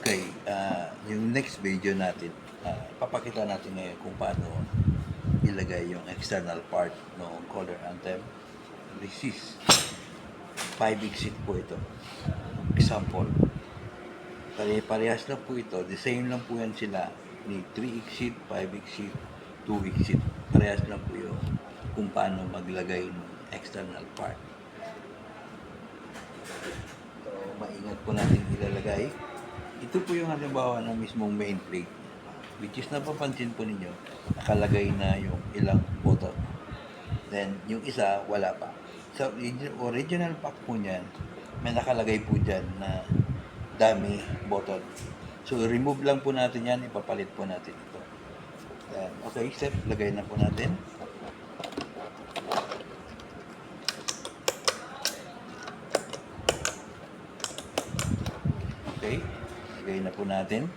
Okay, yung next video natin, papakita natin ngayon kung paano ilagay yung external part ng color anthem. This is 5 exit po ito. Example. Pare-parehas lang po ito. The same lang po yan sila. Ni 3 exit, 5 exit, 2 exit. Parehas lang po yung kung paano maglagay ng external part. So, maingat po natin ilalagay. Ito po yung halimbawa ng mismong main plate, which is napapansin po ninyo, nakalagay na yung ilang button. Then, yung isa, wala pa. Sa original pack po niyan, may nakalagay po dyan na dami button. So, remove lang po natin yan, ipapalit po natin ito. Then, okay, step, lagay na po natin. Okay, lagay na po natin.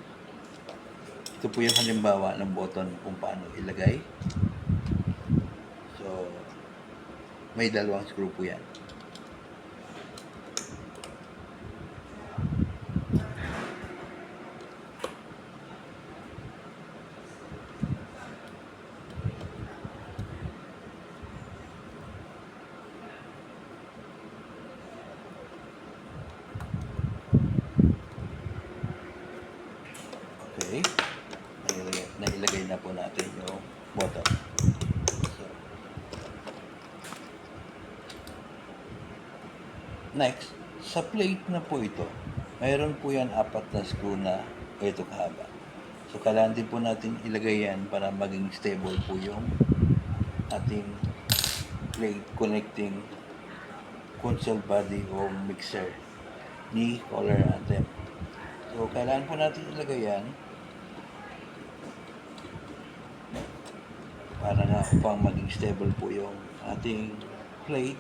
Ito po yung halimbawa ng button kung paano ilagay. So, may dalawang screw po yan. Okay, nailagay na po natin yung button. So, next, sa plate na po ito, mayroon po yan 4 na screw na ito kahaba. So, kailangan din po natin ilagay yan para maging stable po yung ating plate connecting console body o mixer ni color anthem. So, kailangan po natin ilagay yan para nga upang maging stable po yung ating plate.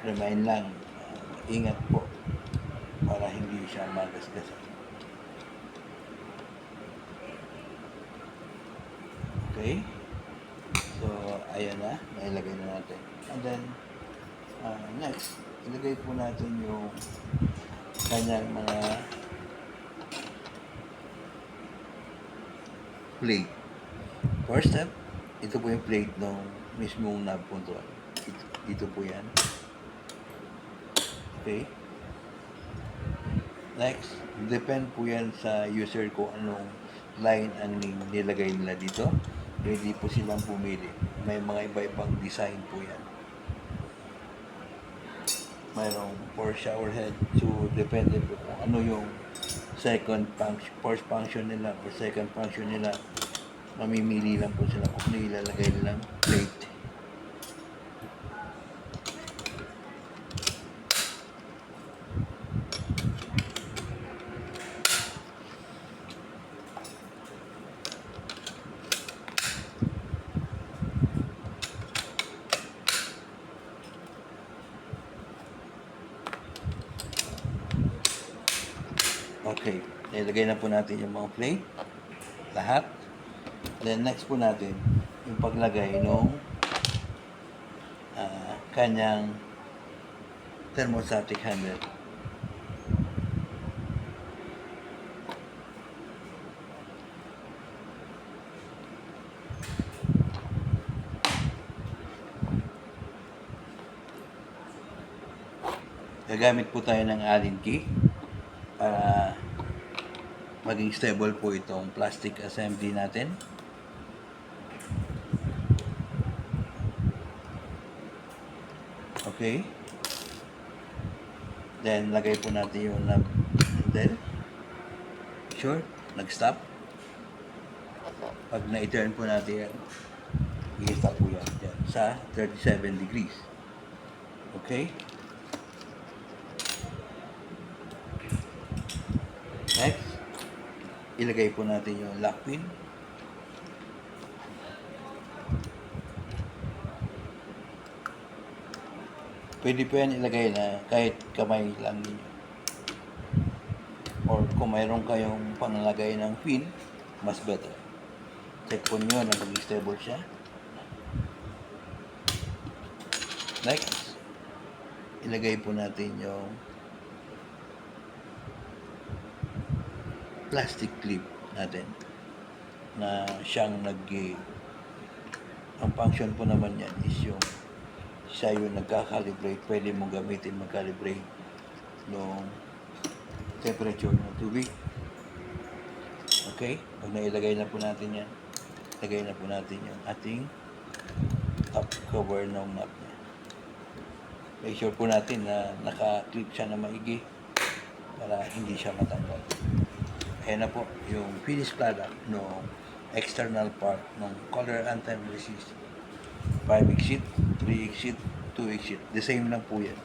Remind lang, ingat po para hindi siya magasgasan. Okay, so ayan na, nailagay na natin. And then next, ilagay po natin yung kanyang mga plate. First step, ito po yung plate ng mismong knob control. Dito po yan. Okay. Next, depend po yan sa user ko anong line ang nilagay nila dito. Pwede po silang pumili. May mga iba-ibang design po yan. Mayroong for shower head. So, depende po kung ano yung first function nila or second function nila. Mamimili lang po sila kung ilalagay nilang plate. Okay, ilagay na po natin yung mga plate, lahat. Then next po natin, yung paglagay ng kanyang thermostatic handle. Gagamit po tayo ng Allen key para maging stable po itong plastic assembly natin. Okay. Then, lagay po natin yung knob handle. Sure, nag-stop. Pag na-turn po natin yan, i-stop po yan dyan, sa 37 degrees. Okay. Next, ilagay po natin yung lock pin. Pwede po yan ilagay na kahit kamay lang ninyo. Or kung mayroon kayong panglagay ng pin, mas better. Check po nyo na maging stable siya. Next, ilagay po natin yung plastic clip natin na siyang ang function po naman yan is yung siya yung nagka-calibrate, pwede mong gamitin mag-calibrate ng temperature ng tubig. Okay? Pag nailagay na po natin yan, lagay na po natin yung ating top cover ng nut niya. Make sure po natin na naka-clip siya na maigi para hindi siya matanggal. Ayan na po yung finished product ng external part ng color anti-resist 5 exit, 3 exit, 2 exit. The same lang po yan.